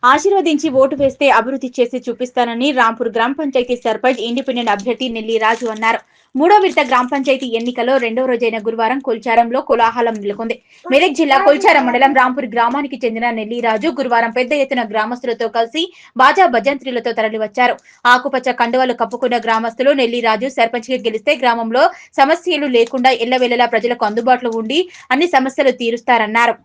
ఆశీర్వదించి ఓటు వేస్తే అభివృద్ధి చేసి చూపిస్తానని రాంపూర్ గ్రామ పంచాయతీ సర్పంచ్ ఇండిపెండెంట్ అభ్యర్థి నెల్లి రాజు అన్నారు. మూడో విడత గ్రామ పంచాయతీ ఎన్నికల్లో రెండో రోజైన గురువారం కొల్చారంలో కోలాహలం నెలకొంది. మెదక్ జిల్లా కొల్చారం మండలం రాంపూర్ గ్రామానికి చెందిన నెల్లి రాజు గురువారం పెద్ద ఎత్తున గ్రామస్తులతో కలిసి బాజా భజంత్రీలతో తరలివచ్చారు. ఆకుపచ్చ కండువాలు కప్పుకున్న గ్రామస్తులు నెల్లి రాజు సర్పంచ్ గా గెలిస్తే గ్రామంలో సమస్యలు లేకుండా ఎల్లవేళలా ప్రజలకు అందుబాటులో ఉండి అన్ని సమస్యలు తీరుస్తారన్నారు.